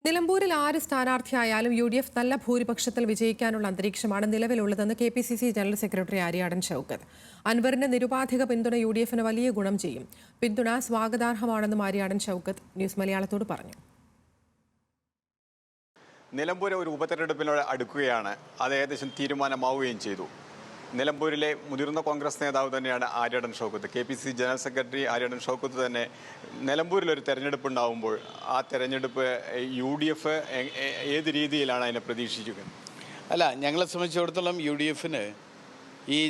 നിലമ്പൂരിൽ ആര് സ്ഥാനാർത്ഥിയായാലും UDF നല്ല ഭൂരിപക്ഷത്തിൽ വിജയിക്കാനുള്ള അന്തരീക്ഷമാണ് നിലവിലുള്ളതെന്ന് KPCC general secretary Aryadan Shoukath. അൻവറിന്റെ നിരുപാധിക പിന്തുണ UDFന് വലിയ ഗുണം ചെയ്യും. പിന്തുണ സ്വാഗതാർഹമാണെന്നും ആര്യാടൻ ഷൗക്കത്ത് ന്യൂസ് മലയാളത്തോട് പറഞ്ഞു. നിലമ്പൂർ ഒരു ഉപതെരഞ്ഞെടുപ്പിനോട് അടുക്കുകയാണ്. അത് ഏകദേശം തീരുമാനമാവുകയും ചെയ്തു. നിലമ്പൂരിലെ മുതിർന്ന കോൺഗ്രസ് നേതാവ് തന്നെയാണ് Aryadan Shoukath. KPCC general secretary Aryadan Shoukath തന്നെ നിലമ്പൂരിലൊരു തെരഞ്ഞെടുപ്പ് ഉണ്ടാകുമ്പോൾ ആ തെരഞ്ഞെടുപ്പ് UDF ഏത് രീതിയിലാണ് അതിനെ പ്രതീക്ഷിക്കുന്നത്? അല്ല, ഞങ്ങളെ സംബന്ധിച്ചിടത്തോളം UDFന്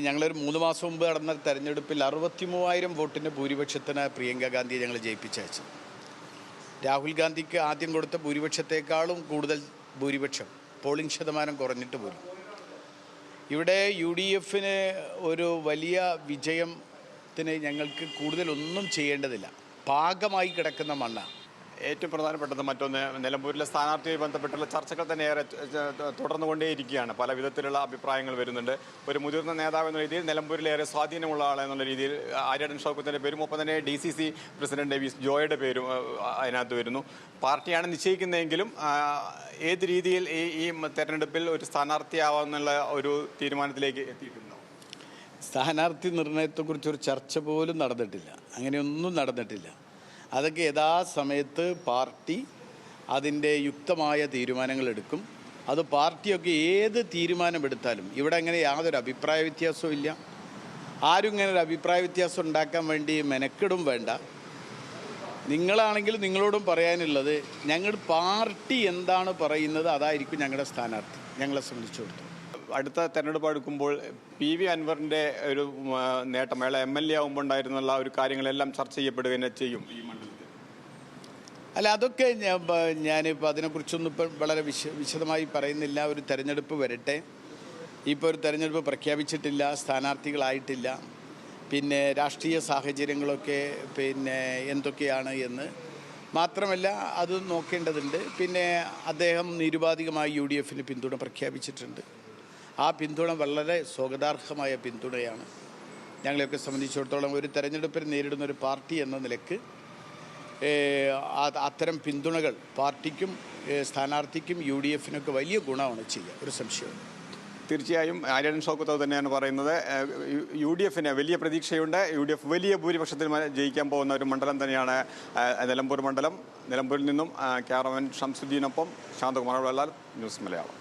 ഞങ്ങളൊരു 3 മാസം മുമ്പ് നടന്ന തെരഞ്ഞെടുപ്പിൽ 63,000 വോട്ടിൻ്റെ ഭൂരിപക്ഷത്തിന് പ്രിയങ്ക ഗാന്ധിയെ ഞങ്ങൾ ജയിപ്പിച്ചയച്ചു. രാഹുൽ ഗാന്ധിക്ക് ആദ്യം കൊടുത്ത ഭൂരിപക്ഷത്തെക്കാളും കൂടുതൽ ഭൂരിപക്ഷം, പോളിംഗ് ശതമാനം കുറഞ്ഞിട്ട് പോലും. ഇവിടെ UDFന് ഒരു വലിയ വിജയത്തിന് ഞങ്ങൾക്ക് കൂടുതലൊന്നും ചെയ്യേണ്ടതില്ല. പാകമായി കിടക്കുന്ന മണ്ണാണ്. ഏറ്റവും പ്രധാനപ്പെട്ടത് മറ്റൊന്ന്, നിലമ്പൂരിലെ സ്ഥാനാർത്ഥിയുമായി ബന്ധപ്പെട്ടുള്ള ചർച്ചകൾ തന്നെ ഏറെ തുടർന്നുകൊണ്ടേയിരിക്കുകയാണ്. പല വിധത്തിലുള്ള അഭിപ്രായങ്ങൾ വരുന്നുണ്ട്. ഒരു മുതിർന്ന നേതാവ് എന്ന രീതിയിൽ നിലമ്പൂരിലേറെ സ്വാധീനമുള്ള ആളെന്നുള്ള രീതിയിൽ ആര്യാടൻ ഷൗക്കത്തിൻ്റെ പേരും ഒപ്പം തന്നെ DCC പ്രസിഡന്റ് ഡേവിസ് ജോയുടെ പേരും അതിനകത്ത് വരുന്നു. പാർട്ടിയാണ് നിശ്ചയിക്കുന്നതെങ്കിലും ഏത് രീതിയിൽ ഈ തെരഞ്ഞെടുപ്പിൽ ഒരു സ്ഥാനാർത്ഥിയാവാമെന്നുള്ള ഒരു തീരുമാനത്തിലേക്ക് എത്തിയിട്ടുണ്ടോ? സ്ഥാനാർത്ഥി നിർണയത്തെക്കുറിച്ചൊരു ചർച്ച പോലും നടന്നിട്ടില്ല. അങ്ങനെയൊന്നും നടന്നിട്ടില്ല. അതൊക്കെ യഥാസമയത്ത് പാർട്ടി അതിൻ്റെ യുക്തമായ തീരുമാനങ്ങൾ എടുക്കും. അത് പാർട്ടിയൊക്കെ ഏത് തീരുമാനമെടുത്താലും ഇവിടെ അങ്ങനെ യാതൊരു അഭിപ്രായ വ്യത്യാസവും ഇല്ല. ആരും ഇങ്ങനെ ഒരു അഭിപ്രായ വ്യത്യാസം ഉണ്ടാക്കാൻ വേണ്ടി മെനക്കെടും വേണ്ട. നിങ്ങളാണെങ്കിൽ നിങ്ങളോടും പറയാനുള്ളത്, ഞങ്ങൾ പാർട്ടി എന്താണ് പറയുന്നത് അതായിരിക്കും ഞങ്ങളുടെ സ്ഥാനാർത്ഥി. ഞങ്ങളെ സംബന്ധിച്ചിടത്തോളം അടുത്ത തെരഞ്ഞെടുപ്പ് അടുക്കുമ്പോൾ PV അൻവറിൻ്റെ ഒരു നേട്ടം, അയാളെ MLA ആകുമ്പോൾ ഉണ്ടായിരുന്നുള്ള ഒരു കാര്യങ്ങളെല്ലാം ചർച്ച ചെയ്യപ്പെടുക തന്നെ ചെയ്യും ഈ മണ്ഡലത്തിൽ. അല്ല, അതൊക്കെ ഞാനിപ്പോൾ അതിനെക്കുറിച്ചൊന്നും ഇപ്പം വളരെ വിശദമായി പറയുന്നില്ല. ഒരു തെരഞ്ഞെടുപ്പ് വരട്ടെ. ഇപ്പോൾ ഒരു തെരഞ്ഞെടുപ്പ് പ്രഖ്യാപിച്ചിട്ടില്ല, സ്ഥാനാർത്ഥികളായിട്ടില്ല. പിന്നെ രാഷ്ട്രീയ സാഹചര്യങ്ങളൊക്കെ എന്തൊക്കെയാണ് എന്ന് മാത്രമല്ല അത് നോക്കേണ്ടതുണ്ട്. പിന്നെ അദ്ദേഹം നിരുപാധികമായി UDFന് പിന്തുണ പ്രഖ്യാപിച്ചിട്ടുണ്ട്. ആ പിന്തുണ വളരെ സ്വാഗതാർഹമായ പിന്തുണയാണ്. ഞങ്ങളെയൊക്കെ സംബന്ധിച്ചിടത്തോളം ഒരു തെരഞ്ഞെടുപ്പിൽ നേരിടുന്ന ഒരു പാർട്ടി എന്ന നിലക്ക് അത്തരം പിന്തുണകൾ പാർട്ടിക്കും സ്ഥാനാർത്ഥിക്കും UDFനൊക്കെ വലിയ ഗുണമാണ് ചെയ്യുക, ഒരു സംശയവും. തീർച്ചയായും ആര്യാടൻ ഷൗക്കത്ത് തന്നെയാണ് പറയുന്നത്. UDFന് വലിയ പ്രതീക്ഷയുണ്ട്. UDF വലിയ ഭൂരിപക്ഷത്തിൽ ജയിക്കാൻ പോകുന്ന ഒരു മണ്ഡലം തന്നെയാണ് നിലമ്പൂർ മണ്ഡലം. നിലമ്പൂരിൽ നിന്നും ക്യാമറമാൻ ഷംസുദ്ദീനൊപ്പം ശാന്തകുമാർ വല്ലാൽ, ന്യൂസ് മലയാളം.